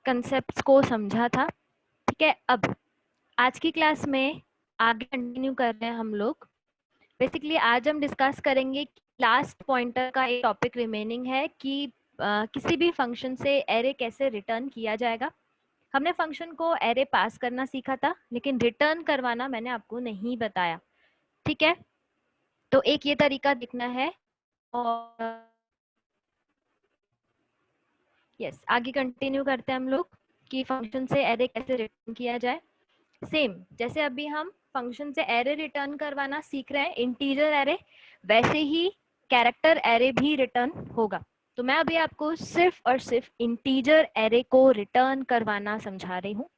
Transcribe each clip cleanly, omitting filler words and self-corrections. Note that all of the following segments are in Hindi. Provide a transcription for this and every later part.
कंसेप्ट्स को समझा था। ठीक है, अब आज की क्लास में आगे कंटिन्यू कर रहे हैं हम लोग। बेसिकली आज हम डिस्कस करेंगे, लास्ट पॉइंटर का एक टॉपिक रिमेनिंग है कि किसी भी फंक्शन से एरे कैसे रिटर्न किया जाएगा। हमने फंक्शन को एरे पास करना सीखा था, लेकिन रिटर्न करवाना मैंने आपको नहीं बताया। ठीक है, तो एक ये तरीका दिखना है और यस, आगे कंटिन्यू करते हैं हम लोग कि फंक्शन से एरे कैसे रिटर्न किया जाए। सेम जैसे अभी हम फंक्शन से एरे रिटर्न करवाना सीख रहे हैं, इंटीजर एरे, वैसे ही कैरेक्टर एरे भी रिटर्न होगा। तो मैं अभी आपको सिर्फ और सिर्फ इंटीजर एरे को रिटर्न करवाना समझा रही हूँ।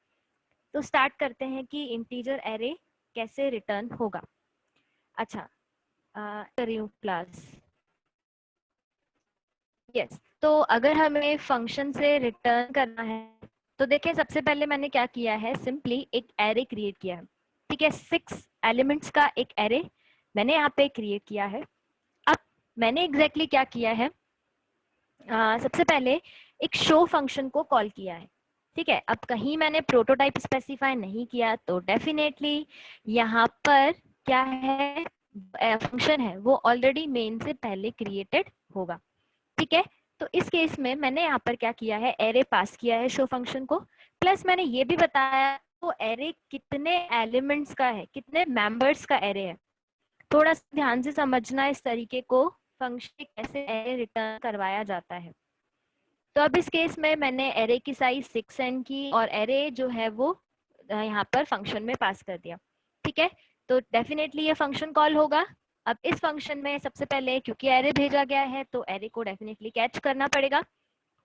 तो स्टार्ट करते हैं कि इंटीजर एरे कैसे रिटर्न होगा। अच्छा, कर रही हूँ क्लास। यस, तो अगर हमें फंक्शन से रिटर्न करना है तो देखिए, सबसे पहले मैंने क्या किया है, सिंपली एक एरे क्रिएट किया है। ठीक है, 6 एलिमेंट्स का एक एरे मैंने यहाँ पे क्रिएट किया है। अब मैंने एग्जैक्टली क्या किया है, सबसे पहले एक शो फंक्शन को कॉल किया है। ठीक है, अब कहीं मैंने प्रोटोटाइप स्पेसिफाई नहीं किया, तो डेफिनेटली यहाँ पर क्या है, फंक्शन है वो ऑलरेडी मेन से पहले क्रिएटेड होगा। ठीक है, तो इस केस में मैंने यहाँ पर क्या किया है, एरे पास किया है शो फंक्शन को, प्लस मैंने ये भी बताया तो एरे कितने एलिमेंट्स का है, कितने मेंबर्स का एरे है। थोड़ा सा ध्यान से समझना इस तरीके को, फंक्शन कैसे एरे रिटर्न करवाया जाता है। तो अब इस केस में मैंने एरे की साइज 6n की और एरे जो है वो यहाँ पर फंक्शन में पास कर दिया। ठीक है, तो डेफिनेटली ये फंक्शन कॉल होगा। अब इस फंक्शन में सबसे पहले क्योंकि एरे भेजा गया है तो एरे को डेफिनेटली कैच करना पड़ेगा,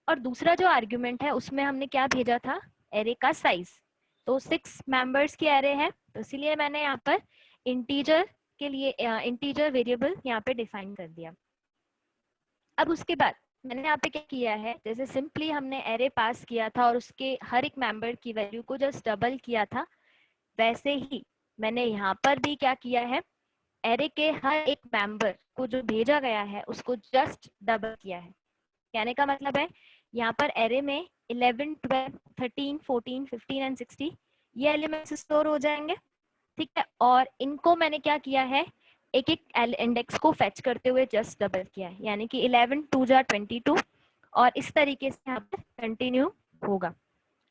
और दूसरा जो आर्ग्यूमेंट है उसमें हमने क्या भेजा था, एरे का साइज। तो 6 मेंबर्स की एरे है, तो इसीलिए मैंने यहाँ पर इंटीजर के लिए इंटीजर वेरिएबल यहाँ पे डिफाइन कर दिया। अब उसके बाद मैंने यहाँ पे क्या किया है, जैसे सिंपली हमने एरे पास किया था और उसके हर एक मेंबर की वैल्यू को जस्ट डबल किया था, वैसे ही मैंने यहाँ पर भी क्या किया है, एरे के हर एक मेंबर को जो भेजा गया है उसको जस्ट डबल किया है। कहने का मतलब है यहाँ पर एरे में 11, 12, 13, 14, 15 एंड 16 ये एलिमेंट्स स्टोर हो जाएंगे। ठीक है, और इनको मैंने क्या किया है, एक एक इंडेक्स को फेच करते हुए जस्ट डबल किया है, यानी कि 11 2 जा 22, और इस तरीके से यहाँ पर कंटिन्यू होगा।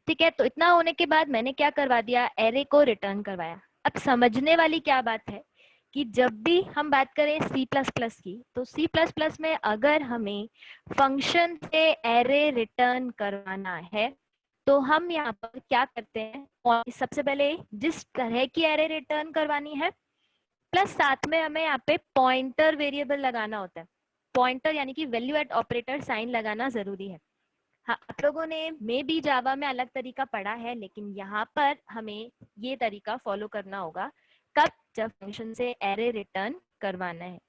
ठीक है, तो इतना होने के बाद मैंने क्या करवा दिया, एरे को रिटर्न करवाया। अब समझने वाली क्या बात है कि जब भी हम बात करें C++ की, तो C++ में अगर हमें फंक्शन से एरे रिटर्न करवाना है तो हम यहाँ पर क्या करते हैं, और सबसे पहले जिस तरह की एरे रिटर्न करवानी है, प्लस साथ में हमें यहाँ पे पॉइंटर वेरिएबल लगाना होता है। पॉइंटर यानी कि वैल्यू एट ऑपरेटर साइन लगाना जरूरी है। हाँ, आप लोगों ने मे बी जावा में अलग तरीका पढ़ा है, लेकिन यहाँ पर हमें ये तरीका फॉलो करना होगा कब, जब फंक्शन से एरे रिटर्न करवाना है।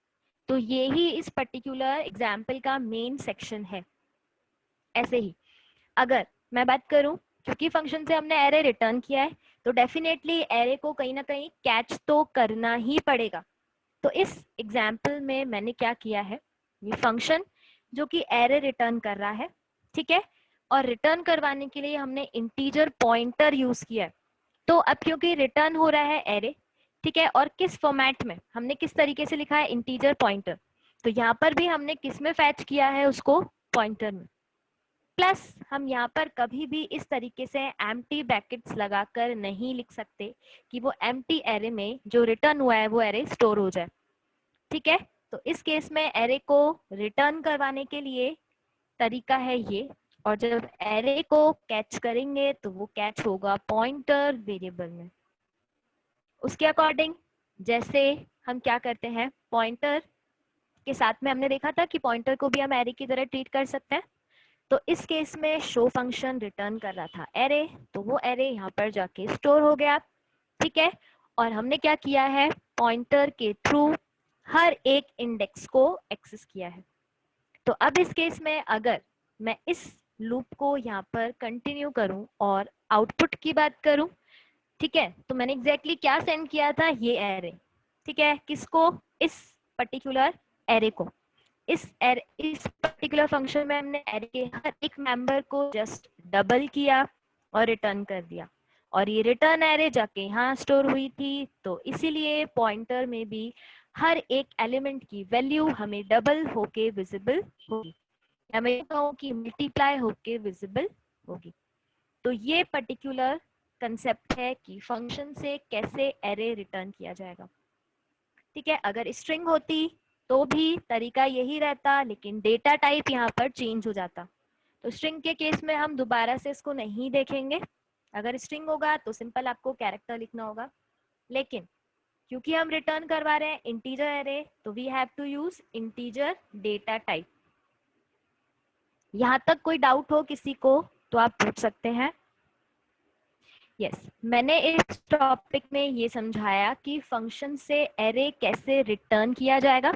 तो ये ही इस पर्टिकुलर एग्जाम्पल का मेन सेक्शन है। ऐसे ही अगर मैं बात करूं, क्योंकि फंक्शन से हमने एरे रिटर्न किया है तो डेफिनेटली एरे को कहीं ना कहीं कैच तो करना ही पड़ेगा। तो इस एग्जाम्पल में मैंने क्या किया है, ये फंक्शन जो कि एरे रिटर्न कर रहा है, ठीक है, और रिटर्न करवाने के लिए हमने इंटीजर पॉइंटर यूज किया है। तो अब क्योंकि रिटर्न हो रहा है एरे, ठीक है, और किस फॉर्मेट में, हमने किस तरीके से लिखा है, इंटीजर पॉइंटर, तो यहाँ पर भी हमने किस में फैच किया है उसको, पॉइंटर में। प्लस हम यहाँ पर कभी भी इस तरीके से एम्प्टी ब्रैकेट्स लगाकर नहीं लिख सकते कि वो एम्प्टी एरे में जो रिटर्न हुआ है वो एरे स्टोर हो जाए। ठीक है, तो इस केस में एरे को रिटर्न करवाने के लिए तरीका है ये, और जब एरे को कैच करेंगे तो वो कैच होगा पॉइंटर वेरिएबल में। उसके अकॉर्डिंग जैसे हम क्या करते हैं, पॉइंटर के साथ में हमने देखा था कि पॉइंटर को भी हम एरे की तरह ट्रीट कर सकते हैं। तो इस केस में शो फंक्शन रिटर्न कर रहा था एरे, तो वो एरे यहाँ पर जाके स्टोर हो गया। ठीक है, और हमने क्या किया है, पॉइंटर के थ्रू हर एक इंडेक्स को एक्सेस किया है। तो अब इस केस में अगर मैं इस लूप को यहाँ पर कंटिन्यू करूं और आउटपुट की बात करूं, ठीक है, तो मैंने एग्जैक्टली क्या सेंड किया था, ये एरे। ठीक है, किसको, इस पर्टिकुलर एरे को। इस पर्टिकुलर फंक्शन में हमने एरे के हर एक मेंबर को जस्ट डबल किया और रिटर्न कर दिया, और ये रिटर्न एरे जाके यहाँ स्टोर हुई थी, तो इसीलिए पॉइंटर में भी हर एक एलिमेंट की वैल्यू हमें डबल होके विजिबल होगी, या मैं कहूँ कि मल्टीप्लाई होके विजिबल होगी। तो ये पर्टिकुलर कंसेप्ट है कि फंक्शन से कैसे एरे रिटर्न किया जाएगा। ठीक है, अगर स्ट्रिंग होती तो भी तरीका यही रहता, लेकिन डेटा टाइप यहाँ पर चेंज हो जाता। तो स्ट्रिंग के केस में हम दोबारा से इसको नहीं देखेंगे। अगर स्ट्रिंग होगा तो सिंपल आपको कैरेक्टर लिखना होगा, लेकिन क्योंकि हम रिटर्न करवा रहे हैं इंटीजर एरे, तो we have to use integer data type. यहाँ तक कोई डाउट हो किसी को तो आप पूछ सकते हैं। यस, मैंने इस टॉपिक में ये समझाया कि फंक्शन से एरे कैसे रिटर्न किया जाएगा,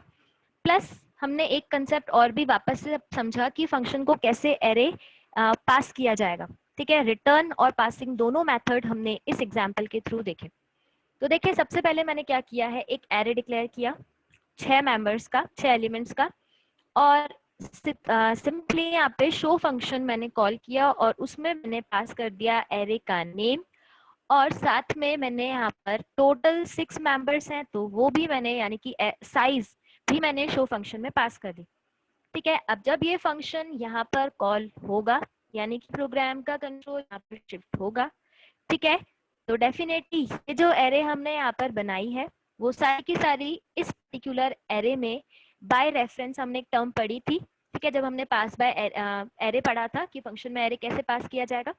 प्लस हमने एक कंसेप्ट और भी वापस से समझा कि फंक्शन को कैसे एरे पास किया जाएगा। ठीक है, रिटर्न और पासिंग दोनों मेथड हमने इस एग्जांपल के थ्रू देखे। तो देखिए, सबसे पहले मैंने क्या किया है, एक एरे डिक्लेयर किया 6 मेंबर्स का, 6 एलिमेंट्स का, और सिंपली यहाँ पे शो फंक्शन मैंने कॉल किया और उसमें मैंने पास कर दिया एरे का नेम, और साथ में मैंने यहाँ पर टोटल 6 मेंबर्स हैं तो वो भी मैंने, यानी कि साइज भी मैंने शो फंक्शन में पास कर दी। ठीक है, अब जब ये फंक्शन यहाँ पर कॉल होगा, यानी कि प्रोग्राम का कंट्रोल यहाँ पर शिफ्ट होगा। ठीक है, तो डेफिनेटली ये जो एरे हमने यहाँ पर बनाई है वो सारी की सारी इस पर्टिकुलर एरे में बाय रेफरेंस हमने एक टर्म पढ़ी थी। ठीक है, जब हमने पास बाय एरे पढ़ा था कि फंक्शन में एरे कैसे पास किया जाएगा।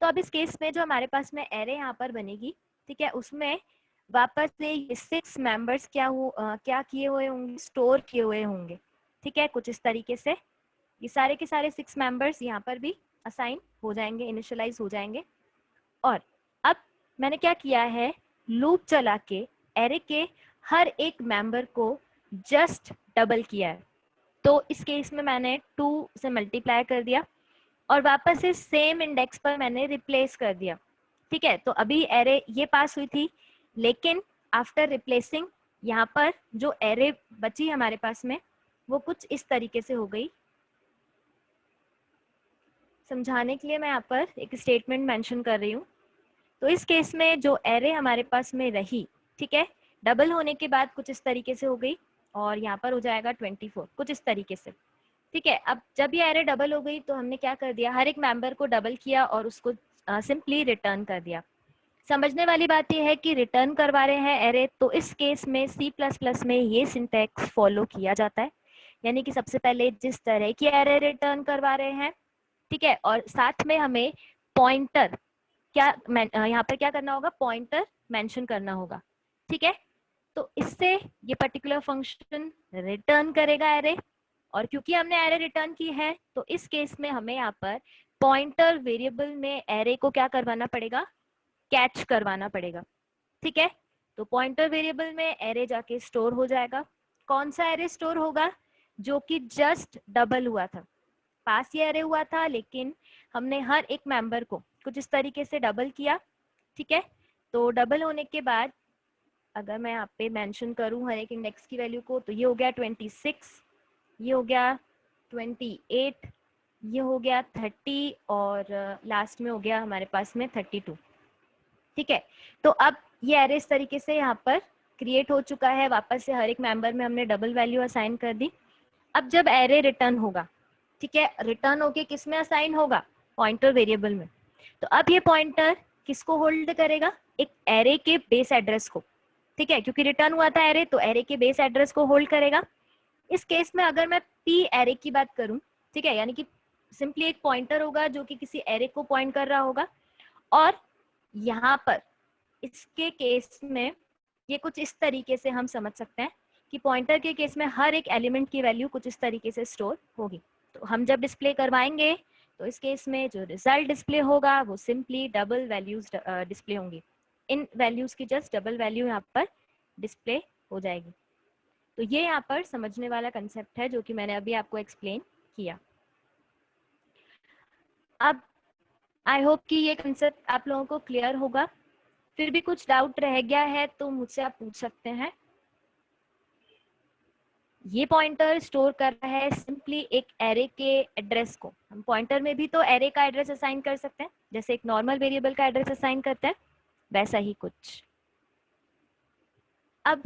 तो अब इस केस में जो हमारे पास में एरे यहाँ पर बनेगी, ठीक है, उसमें वापस से ये 6 मेंबर्स क्या किए हुए होंगे, स्टोर किए हुए होंगे। ठीक है, कुछ इस तरीके से ये सारे के सारे 6 मेंबर्स यहाँ पर भी असाइन हो जाएंगे, इनिशियलाइज हो जाएंगे। और अब मैंने क्या किया है, लूप चला के एरे के हर एक मेंबर को जस्ट डबल किया है। तो इस केस में मैंने 2 से मल्टीप्लाई कर दिया और वापस से सेम इंडेक्स पर मैंने रिप्लेस कर दिया। ठीक है, तो अभी एरे ये पास हुई थी, लेकिन आफ्टर रिप्लेसिंग यहाँ पर जो एरे बची हमारे पास में वो कुछ इस तरीके से हो गई। समझाने के लिए मैं यहाँ पर एक स्टेटमेंट मेंशन कर रही हूँ। तो इस केस में जो एरे हमारे पास में रही, ठीक है, डबल होने के बाद कुछ इस तरीके से हो गई, और यहाँ पर हो जाएगा 24 कुछ इस तरीके से। ठीक है, अब जब ये एरे डबल हो गई तो हमने क्या कर दिया, हर एक मेंबर को डबल किया और उसको सिंपली रिटर्न कर दिया। समझने वाली बात यह है कि रिटर्न करवा रहे हैं एरे, तो इस केस में C++ में ये सिंटैक्स फॉलो किया जाता है, यानी कि सबसे पहले जिस तरह की एरे रिटर्न करवा रहे हैं, ठीक है, और साथ में हमें पॉइंटर यहाँ पर क्या करना होगा, पॉइंटर मेंशन करना होगा। ठीक है, तो इससे ये पर्टिकुलर फंक्शन रिटर्न करेगा एरे, और क्योंकि हमने एरे रिटर्न की है तो इस केस में हमें यहाँ पर पॉइंटर वेरिएबल में एरे को क्या करवाना पड़ेगा, कैच करवाना पड़ेगा। ठीक है, तो पॉइंटर वेरिएबल में एरे जाके स्टोर हो जाएगा। कौन सा एरे स्टोर होगा, जो कि जस्ट डबल हुआ था, पास ये एरे हुआ था लेकिन हमने हर एक मेंबर को कुछ इस तरीके से डबल किया। ठीक है, तो डबल होने के बाद अगर मैं यहाँ पे मेंशन करूँ हर एक इंडेक्स की वैल्यू को, तो ये हो गया 26, ये हो गया 28, ये हो गया 30, और लास्ट में हो गया हमारे पास में 32। ठीक है, तो अब ये एरे इस तरीके से यहाँ पर क्रिएट हो चुका है। वापस से हर एक मेंबर में हमने डबल वैल्यू असाइन कर दी। अब जब एरे रिटर्न होगा, ठीक है, रिटर्न होके किस में असाइन होगा, पॉइंटर वेरिएबल में। तो अब ये पॉइंटर किसको होल्ड करेगा, एक एरे के बेस एड्रेस को। ठीक है, क्योंकि रिटर्न हुआ था एरे, तो एरे के बेस एड्रेस को होल्ड करेगा। इस केस में अगर मैं पी एरे की बात करूं, ठीक है, यानी कि सिंपली एक पॉइंटर होगा जो कि किसी एरे को पॉइंट कर रहा होगा, और यहाँ पर इसके केस में ये कुछ इस तरीके से हम समझ सकते हैं कि पॉइंटर के केस में हर एक एलिमेंट की वैल्यू कुछ इस तरीके से स्टोर होगी। तो हम जब डिस्प्ले करवाएंगे तो इस केस में जो रिजल्ट डिस्प्ले होगा वो सिंपली डबल वैल्यूज डिस्प्ले होंगी। इन वैल्यूज की जस्ट डबल वैल्यू यहाँ पर डिस्प्ले हो जाएगी। तो ये यहाँ पर समझने वाला कंसेप्ट है जो कि मैंने अभी आपको एक्सप्लेन किया। अब आई होप कि ये कंसेप्ट आप लोगों को क्लियर होगा। फिर भी कुछ डाउट रह गया है तो मुझसे आप पूछ सकते हैं। ये पॉइंटर स्टोर कर रहा है सिंपली एक एरे के एड्रेस को। हम पॉइंटर में भी तो एरे का एड्रेस असाइन कर सकते हैं, जैसे एक नॉर्मल वेरिएबल का एड्रेस असाइन करते हैं, वैसा ही कुछ। अब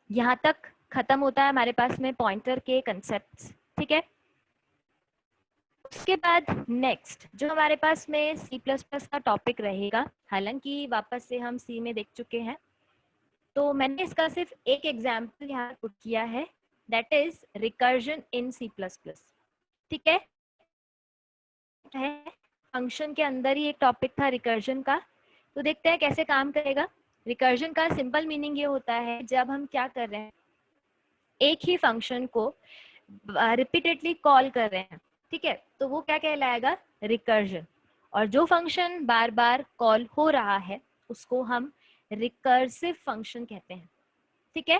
यहाँ तक खत्म होता है हमारे पास में पॉइंटर के कंसेप्ट्स, ठीक है। उसके बाद नेक्स्ट जो हमारे पास में C++ का टॉपिक रहेगा, हालांकि वापस से हम C में देख चुके हैं, तो मैंने इसका सिर्फ एक एग्जाम्पल यहाँ पुट किया है, that is recursion in C++, ठीक है। फंक्शन के अंदर ही एक टॉपिक था रिकर्जन का, तो देखते हैं कैसे काम करेगा। रिकर्जन का सिंपल मीनिंग ये होता है, जब हम क्या कर रहे हैं, एक ही फंक्शन को रिपीटेडली कॉल कर रहे हैं, ठीक है, तो वो क्या कहलाएगा, रिकर्जन। और जो फंक्शन बार बार कॉल हो रहा है उसको हम रिकर्सिव फंक्शन कहते हैं, ठीक है।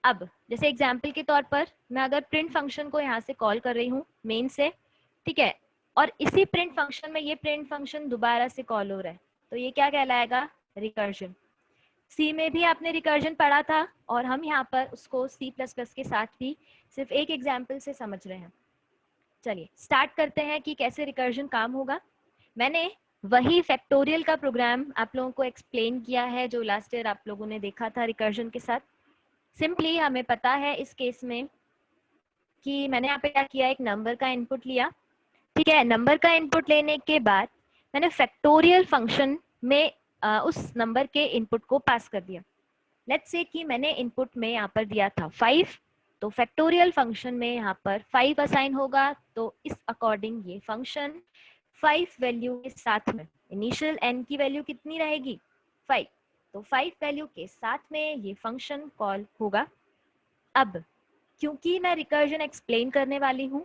अब जैसे एग्जाम्पल के तौर पर मैं अगर प्रिंट फंक्शन को यहाँ से कॉल कर रही हूँ मेन से, ठीक है, और इसी प्रिंट फंक्शन में ये प्रिंट फंक्शन दोबारा से कॉल हो रहा है, तो ये क्या कहलाएगा, रिकर्जन। सी में भी आपने रिकर्जन पढ़ा था और हम यहाँ पर उसको C++ के साथ भी सिर्फ एक एग्जाम्पल से समझ रहे हैं। चलिए स्टार्ट करते हैं कि कैसे रिकर्जन काम होगा। मैंने वही फैक्टोरियल का प्रोग्राम आप लोगों को एक्सप्लेन किया है जो लास्ट ईयर आप लोगों ने देखा था रिकर्जन के साथ। सिंपली हमें पता है इस केस में कि मैंने यहाँ पे क्या किया, एक नंबर का इनपुट लिया, ठीक है। नंबर का इनपुट लेने के बाद मैंने फैक्टोरियल फंक्शन में उस नंबर के इनपुट को पास कर दिया। लेट्स से कि मैंने इनपुट में यहाँ पर दिया था 5, तो फैक्टोरियल फंक्शन में यहाँ पर 5 असाइन होगा, तो इस अकॉर्डिंग ये फंक्शन 5 वैल्यू के साथ में, इनिशियल n की वैल्यू कितनी रहेगी, 5, तो 5 वैल्यू के साथ में ये फंक्शन कॉल होगा। अब क्योंकि मैं रिकर्जन एक्सप्लेन करने वाली हूँ,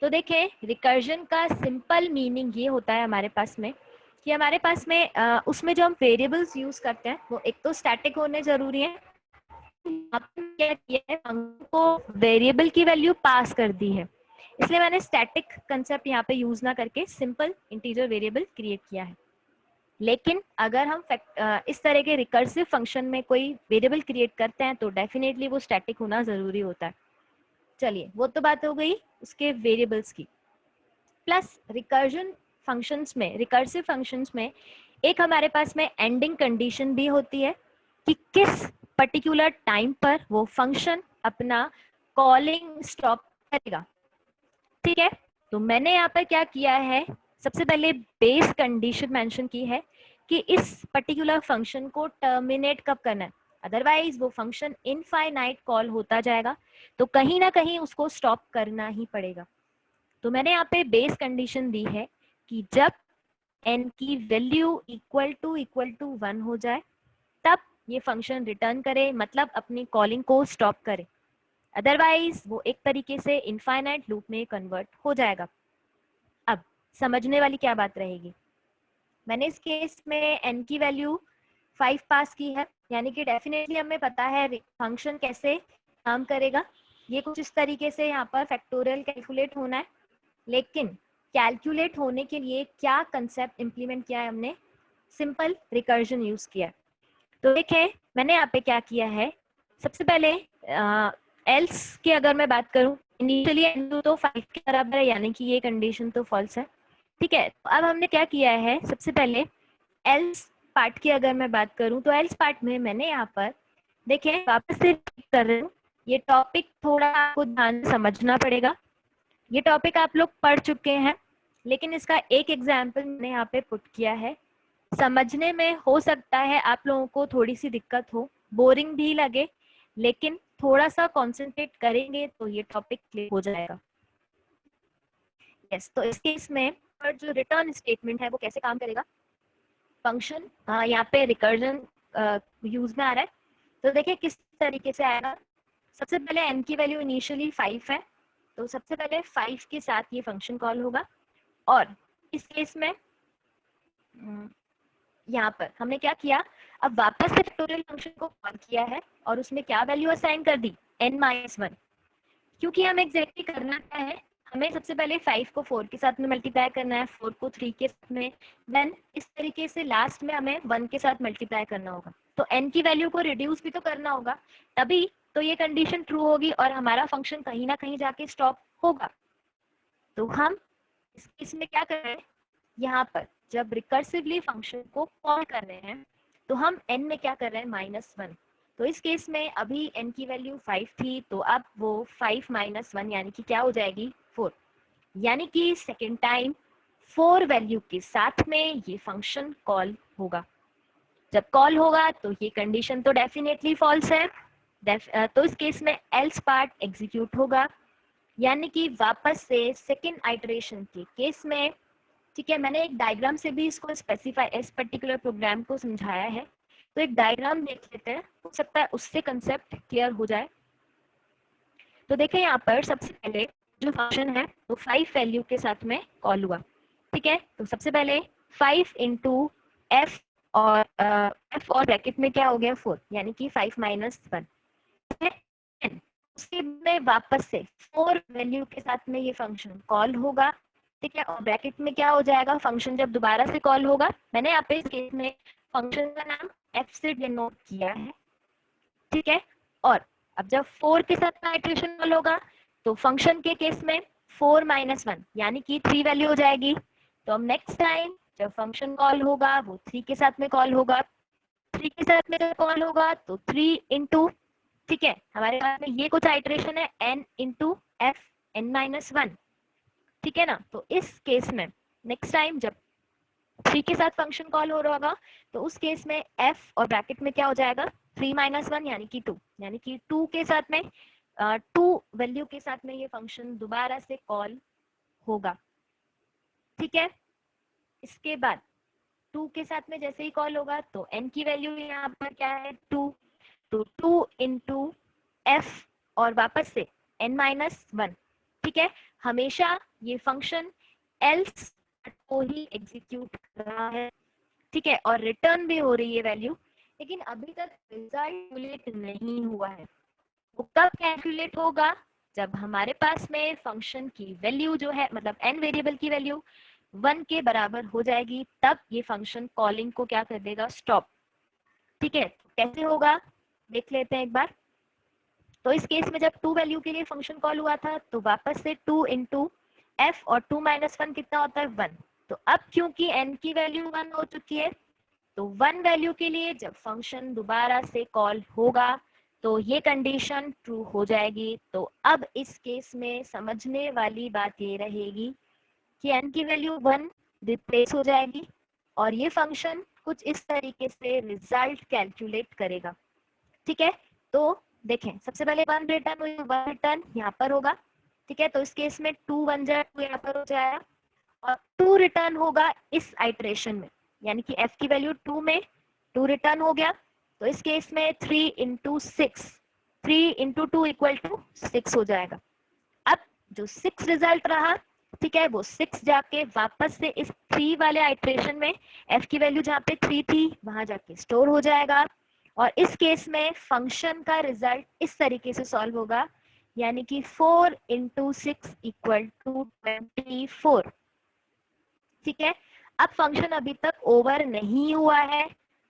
तो देखें रिकर्जन का सिंपल मीनिंग ये होता है हमारे पास में कि हमारे पास में उसमें जो हम वेरिएबल्स यूज करते हैं वो एक तो स्टैटिक होने जरूरी है। क्या किया है, फंक्शन को वेरिएबल की वैल्यू पास कर दी है, इसलिए मैंने स्टैटिक कंसेप्ट यहाँ पे यूज ना करके सिंपल इंटीजर वेरिएबल क्रिएट किया है। लेकिन अगर हम इस तरह के रिकर्सिव फंक्शन में कोई वेरिएबल क्रिएट करते हैं तो डेफिनेटली वो स्टैटिक होना जरूरी होता है। चलिए वो तो बात हो गई उसके वेरिएबल्स की। प्लस रिकर्जन फंक्शंस में, रिकर्सिव फंक्शंस में एक हमारे पास में एंडिंग कंडीशन भी होती है कि किस पर्टिकुलर टाइम पर वो फंक्शन अपना कॉलिंग स्टॉप करेगा, ठीक है। तो मैंने यहाँ पर क्या किया है, सबसे पहले बेस कंडीशन मेंशन की है कि इस पर्टिकुलर फंक्शन को टर्मिनेट कब करना है, अदरवाइज वो फंक्शन इनफाइनाइट कॉल होता जाएगा, तो कहीं ना कहीं उसको स्टॉप करना ही पड़ेगा। तो मैंने यहाँ पे बेस कंडीशन दी है कि जब n की वैल्यू इक्वल टू 1 हो जाए तब ये फंक्शन रिटर्न करे, मतलब अपनी कॉलिंग को स्टॉप करे, अदरवाइज वो एक तरीके से इनफाइनाइट लूप में कन्वर्ट हो जाएगा। अब समझने वाली क्या बात रहेगी, मैंने इस केस में n की वैल्यू 5 पास की है, यानी कि डेफिनेटली हमें पता है फंक्शन कैसे काम करेगा। ये कुछ इस तरीके से यहाँ पर फैक्टोरियल कैलकुलेट होना है, लेकिन कैलकुलेट होने के लिए क्या कंसेप्ट इंप्लीमेंट किया है हमने, सिंपल रिकर्जन यूज किया। तो देखें मैंने यहाँ पे क्या किया है, सबसे पहले एल्स की अगर मैं बात करूं, इनिशियली n तो 5 के बराबर है, यानी कि ये कंडीशन तो फॉल्स है, ठीक है। तो अब हमने क्या किया है, सबसे पहले एल्स पार्ट की अगर मैं बात करूं तो एल्स पार्ट में मैंने यहाँ पर देखें वापस से कर रही हूँ, ये टॉपिक थोड़ा आपको ध्यान से समझना पड़ेगा। ये टॉपिक आप लोग पढ़ चुके हैं, लेकिन इसका एक एग्जाम्पल मैंने यहाँ पे पुट किया है। समझने में हो सकता है आप लोगों को थोड़ी सी दिक्कत हो, बोरिंग भी लगे, लेकिन थोड़ा सा कंसंट्रेट करेंगे तो ये टॉपिक क्लियर हो जाएगा। यस, तो इस केस में जो रिटर्न स्टेटमेंट है वो कैसे काम करेगा, फंक्शन यहाँ पे रिकर्जन यूज में आ रहा है, तो देखिए किस तरीके से आएगा। सबसे पहले n की वैल्यू इनिशियली 5 है, तो सबसे पहले 5 के साथ ये फंक्शन कॉल होगा, और इस केस में यहाँ पर हमने क्या किया, अब वापस से फैक्टोरियल फंक्शन को कॉल किया है और उसमें क्या वैल्यू असाइन कर दी, n-1, क्योंकि हम एग्जैक्टली करना क्या है, हमें सबसे पहले 5 को 4 के साथ में मल्टीप्लाई करना है, 4 को 3 के साथ में, देन इस तरीके से लास्ट में हमें 1 के साथ मल्टीप्लाई करना होगा। तो n की वैल्यू को रिड्यूस भी तो करना होगा, तभी तो ये कंडीशन ट्रू होगी और हमारा फंक्शन कहीं ना कहीं जाके स्टॉप होगा। तो हम इसमें क्या कर रहे हैं, यहाँ पर जब रिकर्सिवली फंक्शन को कॉल कर रहे हैं तो हम n में क्या कर रहे हैं, -1। तो इस केस में अभी n की वैल्यू 5 थी, तो अब वो 5 - 1 यानी कि क्या हो जाएगी, 4। यानी कि सेकेंड टाइम 4 वैल्यू के साथ में ये फंक्शन कॉल होगा। जब कॉल होगा तो ये कंडीशन तो डेफिनेटली फॉल्स है, तो इस केस में एल्स पार्ट एग्जीक्यूट होगा, यानी कि वापस से सेकेंड आइटरेशन के केस में, ठीक है। मैंने एक डायग्राम से भी इसको स्पेसिफाई, इस पर्टिकुलर प्रोग्राम को समझाया है, तो एक डायग्राम देख लेते हैं, हो सकता है उससे कंसेप्ट क्लियर हो जाए। तो देखें यहाँ पर सबसे पहले जो फंक्शन है वो 5 वैल्यू के साथ में कॉल हुआ, ठीक है। तो सबसे पहले 5 इंटू एफ और एफ और ब्रैकेट में क्या हो गया, 4, यानी कि 5 - 1, उसके में वापस से 4 वैल्यू के साथ में ये फंक्शन कॉल होगा, ठीक है। और ब्रैकेट में क्या हो जाएगा, फंक्शन जब दोबारा से कॉल होगा, मैंने यहाँ पे इस केस में फंक्शन का नाम f से डिनोट किया है, ठीक है। और अब जब 4 के साथ में इटरेशन कॉल होगा तो फंक्शन के केस में 4 - 1 यानी कि 3 वैल्यू हो जाएगी। तो अब नेक्स्ट टाइम जब फंक्शन कॉल होगा वो 3 के साथ में कॉल होगा, 3 के साथ में जब कॉल होगा तो 3 इंटू, ठीक है, हमारे पास में ये कुछ आइटरेशन है n इंटू एफ n-1, ठीक है ना। तो इस केस में नेक्स्ट टाइम जब 3 के साथ फंक्शन कॉल हो रहा होगा तो उस केस में f और ब्रैकेट में क्या हो जाएगा, 3 - 1 यानी कि 2, यानी कि 2 के साथ में 2 वैल्यू के साथ में ये फंक्शन दोबारा से कॉल होगा, ठीक है। इसके बाद 2 के साथ में जैसे ही कॉल होगा तो n की वैल्यू यहाँ पर क्या है, 2, तो 2 इंटू एफ और वापस से n-1, ठीक है। हमेशा ये फंक्शन एल्स को ही एग्जीक्यूट कर रहा है, ठीक है, और रिटर्न भी हो रही है वैल्यू, लेकिन अभी तक रिजल्ट कैलकुलेट नहीं हुआ है। वो कब कैलकुलेट होगा, जब हमारे पास में फंक्शन की वैल्यू जो है, मतलब n वेरिएबल की वैल्यू 1 के बराबर हो जाएगी, तब ये फंक्शन कॉलिंग को क्या कर देगा, स्टॉप, ठीक है। कैसे होगा देख लेते हैं एक बार। तो इस केस में जब 2 वैल्यू के लिए फंक्शन कॉल हुआ था तो वापस से 2 इंटू एफ और 2 - 1 कितना होता है, 1। तो अब क्योंकि n की वैल्यू 1 हो चुकी है तो 1 वैल्यू के लिए जब फंक्शन दोबारा से कॉल होगा तो ये कंडीशन ट्रू हो जाएगी। तो अब इस केस में समझने वाली बात ये रहेगी कि n की वैल्यू 1 रिप्लेस हो जाएगी और ये फंक्शन कुछ इस तरीके से रिजल्ट कैलकुलेट करेगा, ठीक है। तो देखें सबसे पहले 1 रिटर्न हुई, 1 रिटर्न यहाँ पर होगा, ठीक है। तो इस केस में 2 1 जा 2 यहाँ पर हो जाएगा और 2 रिटर्न होगा इस आइटरेशन में, यानी कि f की वैल्यू 2 में 2 रिटर्न हो गया। तो इस केस में 3 इंटू 6, 3 इंटू 2 इक्वल टू 6 हो जाएगा। अब जो 6 रिजल्ट रहा, ठीक है, वो 6 जाके वापस से इस 3 वाले आइटरेशन में f की वैल्यू जहाँ पे 3 थी वहां जाके स्टोर हो जाएगा और इस केस में फंक्शन का रिजल्ट इस तरीके से सॉल्व होगा, यानी कि 4 इंटू 6 इक्वल टू 24, ठीक है। अब फंक्शन अभी तक ओवर नहीं हुआ है,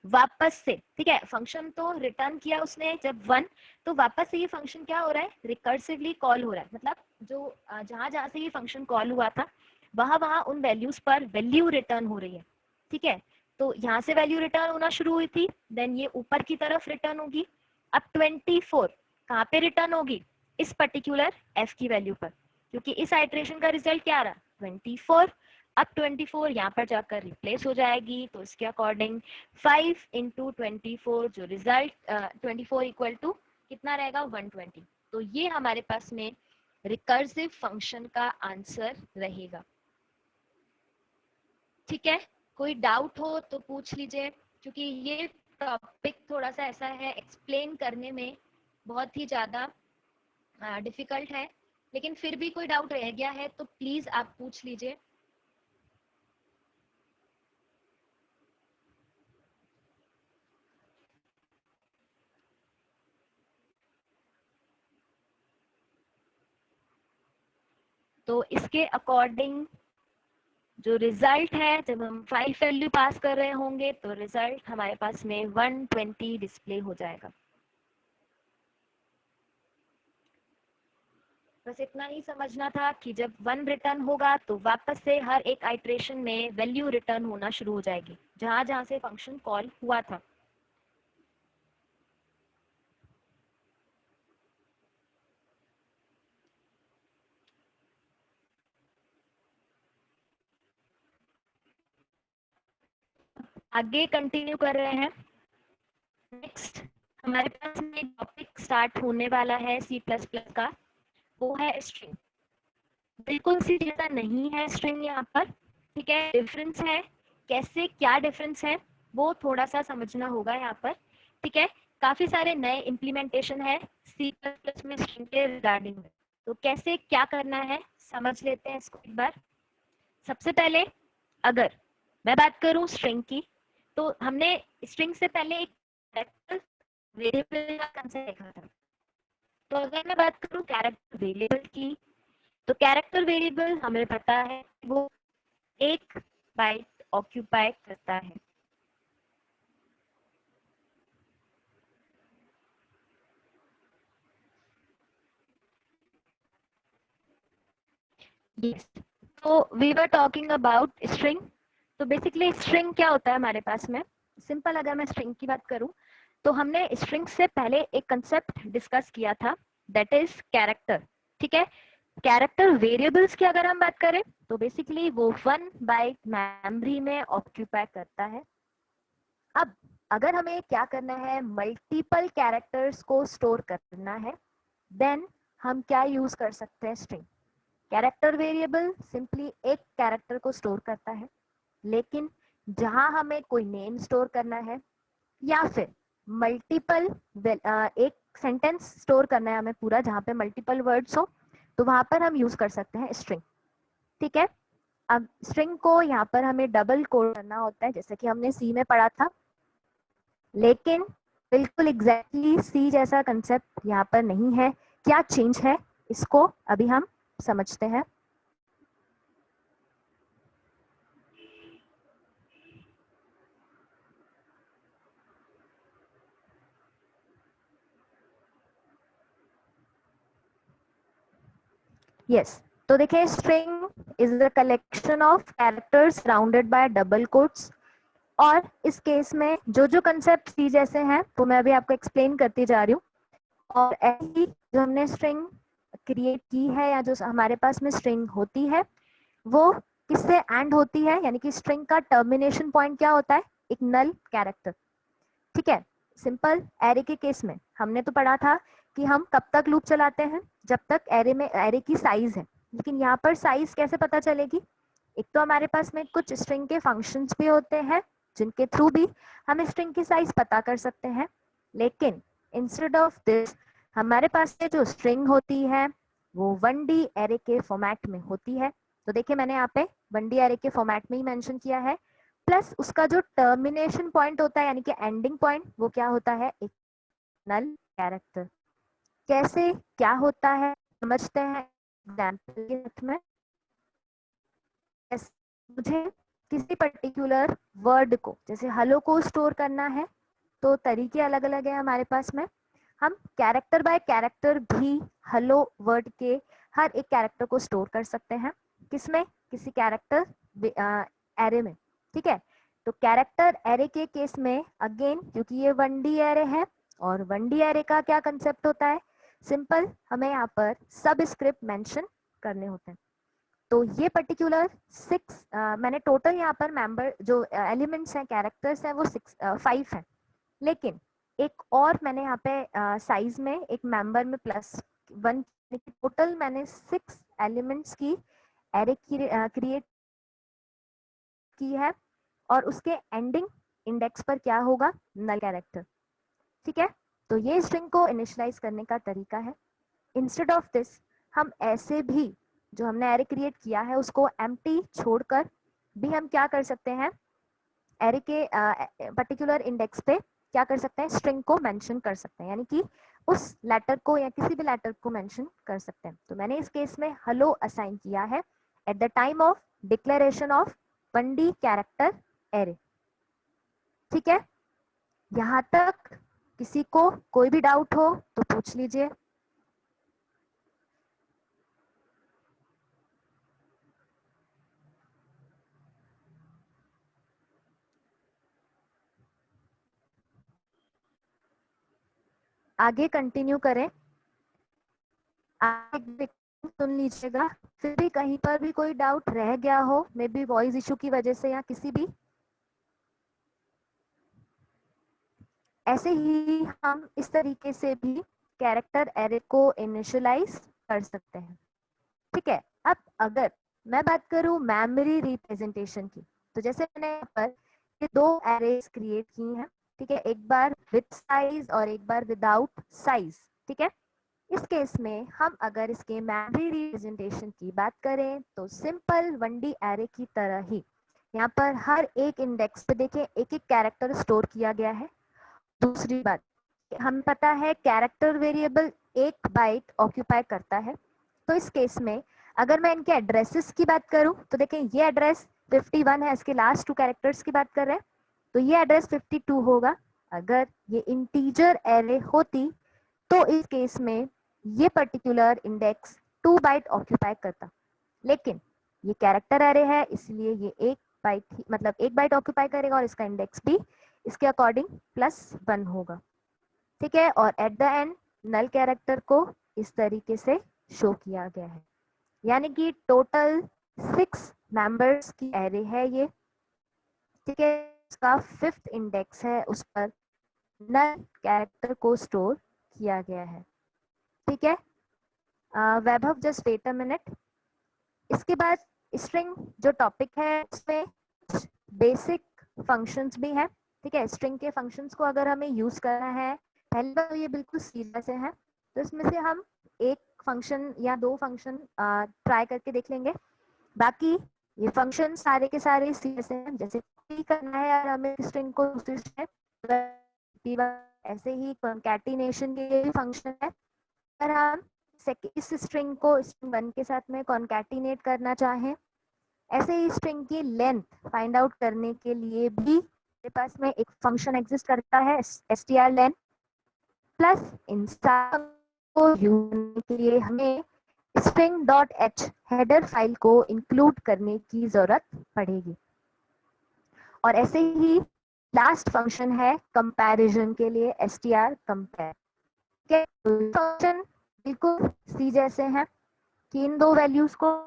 वापस से, ठीक है, फंक्शन तो रिटर्न किया उसने जब 1, तो वापस से ये फंक्शन क्या हो रहा है, रिकर्सिवली कॉल हो रहा है, मतलब जो जहां जहां से ये फंक्शन कॉल हुआ था वहां वहां उन वैल्यूज पर वैल्यू रिटर्न हो रही है, ठीक है। तो यहाँ से वैल्यू रिटर्न होना शुरू हुई थी, देन ये ऊपर की तरफ रिटर्न होगी। अब 24 कहाँ पे रिटर्न होगी, इस पर्टिकुलर f की वैल्यू पर, क्योंकि इस आइटरेशन का रिजल्ट क्या आ रहा, 24। अब 24 यहाँ पर जाकर रिप्लेस हो जाएगी, तो इसके अकॉर्डिंग 5 इंटू 24 जो रिजल्ट 24 इक्वल टू कितना रहेगा, 120। तो ये हमारे पास में रिकर्सिव फंक्शन का आंसर रहेगा, ठीक है। कोई डाउट हो तो पूछ लीजिए, क्योंकि ये टॉपिक थोड़ा सा ऐसा है, एक्सप्लेन करने में बहुत ही ज्यादा डिफिकल्ट है, लेकिन फिर भी कोई डाउट रह गया है तो प्लीज आप पूछ लीजिए। तो इसके अकॉर्डिंग जो रिजल्ट है, जब हम 5 वैल्यू पास कर रहे होंगे तो रिजल्ट हमारे पास में 120 डिस्प्ले हो जाएगा। बस इतना ही समझना था कि जब 1 रिटर्न होगा तो वापस से हर एक आइट्रेशन में वैल्यू रिटर्न होना शुरू हो जाएगी जहां जहां से फंक्शन कॉल हुआ था। आगे कंटिन्यू कर रहे हैं। नेक्स्ट हमारे पास में टॉपिक स्टार्ट होने वाला है सी प्लस प्लस का, वो है स्ट्रिंग। बिल्कुल सी जैसा नहीं है स्ट्रिंग यहाँ पर, ठीक है। डिफरेंस है, कैसे क्या डिफरेंस है वो थोड़ा सा समझना होगा यहाँ पर, ठीक है। काफी सारे नए इम्प्लीमेंटेशन है सी प्लस प्लस में स्ट्रिंग के रिगार्डिंग में, तो कैसे क्या करना है समझ लेते हैं इसको एक बार। सबसे पहले अगर मैं बात करूं स्ट्रिंग की, तो हमने स्ट्रिंग से पहले एक कैरेक्टर वेरिएबल का कंसेप्ट देखा था। तो अगर मैं बात करूं कैरेक्टर वेरिएबल की, तो कैरेक्टर वेरिएबल हमें पता है वो 1 बाइट ऑक्यूपाई करता है। यस, तो we were talking about string. तो बेसिकली स्ट्रिंग क्या होता है हमारे पास में, सिंपल अगर मैं स्ट्रिंग की बात करूं तो हमने स्ट्रिंग से पहले एक कंसेप्ट डिस्कस किया था, दैट इज कैरेक्टर, ठीक है। कैरेक्टर वेरिएबल्स की अगर हम बात करें तो बेसिकली वो 1 बाइट मेमोरी में ऑक्यूपाई करता है। अब अगर हमें क्या करना है, मल्टीपल कैरेक्टर्स को स्टोर करना है, देन हम क्या यूज कर सकते हैं, स्ट्रिंग। कैरेक्टर वेरिएबल सिंपली एक कैरेक्टर को स्टोर करता है, लेकिन जहां हमें कोई नेम स्टोर करना है या फिर मल्टीपल एक सेंटेंस स्टोर करना है हमें पूरा, जहां पे मल्टीपल वर्ड्स हो, तो वहां पर हम यूज कर सकते हैं स्ट्रिंग, ठीक है। अब स्ट्रिंग को यहाँ पर हमें डबल कोड करना होता है, जैसे कि हमने सी में पढ़ा था, लेकिन बिल्कुल एग्जैक्टली सी जैसा कंसेप्ट यहाँ पर नहीं है। क्या चेंज है इसको अभी हम समझते हैं। यस, तो देखिए string is the collection of characters surrounded by double quotes. और इस केस में जो जो कंसेप्ट सी जैसे हैं वो मैं अभी आपको एक्सप्लेन करती जा रही हूँ। और ऐसी जो हमने स्ट्रिंग क्रिएट की है या जो हमारे पास में स्ट्रिंग होती है वो किससे एंड होती है, यानी कि स्ट्रिंग का टर्मिनेशन पॉइंट क्या होता है, एक नल कैरेक्टर, ठीक है। सिंपल एरे के केस में हमने तो पढ़ा था कि हम कब तक लूप चलाते हैं, जब तक एरे में एरे की साइज है। लेकिन यहाँ पर साइज कैसे पता चलेगी, एक तो हमारे पास में कुछ स्ट्रिंग के फंक्शंस भी होते हैं जिनके थ्रू भी हम स्ट्रिंग की साइज पता कर सकते हैं, लेकिन इंस्टेड ऑफ दिस हमारे पास से जो स्ट्रिंग होती है वो 1D एरे के फॉर्मेट में होती है। तो देखिए मैंने यहाँ पे 1D एरे के फॉर्मेट में ही मेंशन किया है, प्लस उसका जो टर्मिनेशन पॉइंट होता है यानी कि एंडिंग पॉइंट, वो क्या होता है, एक नल कैरेक्टर। कैसे क्या होता है समझते हैं एग्जाम्पल के साथ में। मुझे किसी पर्टिकुलर वर्ड को, जैसे हेलो को स्टोर करना है, तो तरीके अलग अलग है हमारे पास में। हम कैरेक्टर बाय कैरेक्टर भी हेलो वर्ड के हर एक कैरेक्टर को स्टोर कर सकते हैं, किसमें, किसी कैरेक्टर एरे में, ठीक है। तो कैरेक्टर एरे के केस में अगेन, क्योंकि ये 1D एरे है और 1D एरे का क्या कंसेप्ट होता है, सिंपल हमें यहाँ पर सब स्क्रिप्ट मेंशन करने होते हैं। तो ये पर्टिकुलर 6 मैंने टोटल यहाँ पर मेंबर जो एलिमेंट्स हैं, कैरेक्टर्स हैं, वो 5 है, लेकिन एक और मैंने यहाँ पे साइज में एक मेंबर में +1, टोटल मैंने 6 एलिमेंट्स की एरे क्रिएट की है, और उसके एंडिंग इंडेक्स पर क्या होगा, नल कैरेक्टर, ठीक है। तो ये स्ट्रिंग को इनिशियलाइज करने का तरीका है। इंस्टेड ऑफ दिस हम ऐसे भी जो हमने एरे क्रिएट किया है उसको एम्प्टी छोड़कर भी हम क्या कर सकते हैं, एरे के पर्टिकुलर इंडेक्स पे क्या कर सकते हैं, स्ट्रिंग को मेंशन कर सकते हैं, यानी कि उस लेटर को या किसी भी लेटर को मेंशन कर सकते हैं। तो मैंने इस केस में हेलो असाइन किया है at the time of declaration of 1D character array, ठीक है। यहाँ तक किसी को कोई भी डाउट हो तो पूछ लीजिए। आगे कंटिन्यू करें, आगे सुन लीजिएगा, फिर भी कहीं पर भी कोई डाउट रह गया हो, मे बी वॉइस इशू की वजह से या किसी भी, ऐसे ही हम इस तरीके से भी कैरेक्टर एरे को इनिशियलाइज कर सकते हैं। ठीक है, अब अगर मैं बात करूं मेमोरी रिप्रेजेंटेशन की, तो जैसे मैंने यहाँ पर ये दो एरेज क्रिएट की हैं, ठीक है, एक बार विद साइज और एक बार विदाउट साइज। ठीक है, इस केस में हम अगर इसके मेमोरी रिप्रेजेंटेशन की बात करें तो सिंपल 1D एरे की तरह ही यहाँ पर हर एक इंडेक्स पे देखिए एक एक कैरेक्टर स्टोर किया गया है। दूसरी बात, हम पता है कैरेक्टर वेरिएबल 1 बाइट ऑक्यूपाई करता है, तो इस केस में अगर मैं इनके एड्रेसेस की बात करूं तो देखें ये एड्रेस 51 है, इसके लास्ट 2 कैरेक्टर्स की बात कर रहे हैं, तो ये एड्रेस 52 होगा। अगर ये इंटीजर एरे होती तो इस केस में ये पर्टिकुलर इंडेक्स 2 बाइट ऑक्यूपाई करता, लेकिन ये कैरेक्टर एरे है इसलिए ये 1 बाइट मतलब 1 बाइट ऑक्यूपाई करेगा और इसका इंडेक्स भी इसके अकॉर्डिंग +1 होगा। ठीक है, और at the end null character को इस तरीके से शो किया गया है, यानी कि टोटल 6 मेंबर्स की एरे है ये। ठीक है, इसका 5th इंडेक्स है, उस पर नल कैरेक्टर को स्टोर किया गया है। ठीक है, वैभव जस्ट वेट अ मिनट। इसके बाद स्ट्रिंग जो टॉपिक है उसमें बेसिक फंक्शंस भी हैं। ठीक है, स्ट्रिंग के फंक्शंस को अगर हमें यूज करना है, पहले तो ये बिल्कुल सीधा से है, तो इसमें से हम एक फंक्शन या 2 फंक्शन ट्राई करके देख लेंगे। बाकी ये फंक्शन सारे के सारे सीधे से हैं, जैसे कॉपी करना है और हमें स्ट्रिंग को दूसरी स्ट्रिंग, ऐसे ही कॉन्कैटिनेशन के लिए भी फंक्शन है। अगर हम इस स्ट्रिंग को स्ट्रिंग 1 के साथ में कॉन्कैटिनेट करना चाहें, ऐसे ही स्ट्रिंग की लेंथ फाइंड आउट करने के लिए भी मेरे पास में एक फंक्शन एग्जिस्ट करता है strlen, प्लस इन को यूज करने के लिए हमें string.h हेडर फाइल को इंक्लूड करने की जरूरत पड़ेगी। और ऐसे ही लास्ट फंक्शन है कंपैरिजन के लिए strcompare। फंक्शन बिल्कुल सी जैसे हैं कि इन 2 वैल्यूज को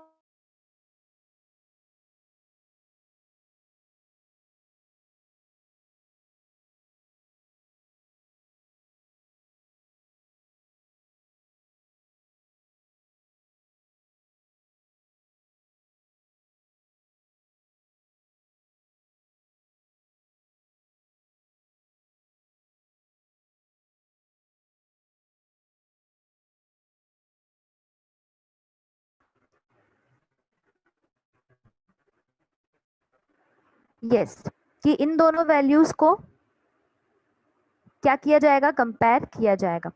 यस कि इन दोनों वैल्यूज को क्या किया जाएगा, कंपेयर किया जाएगा।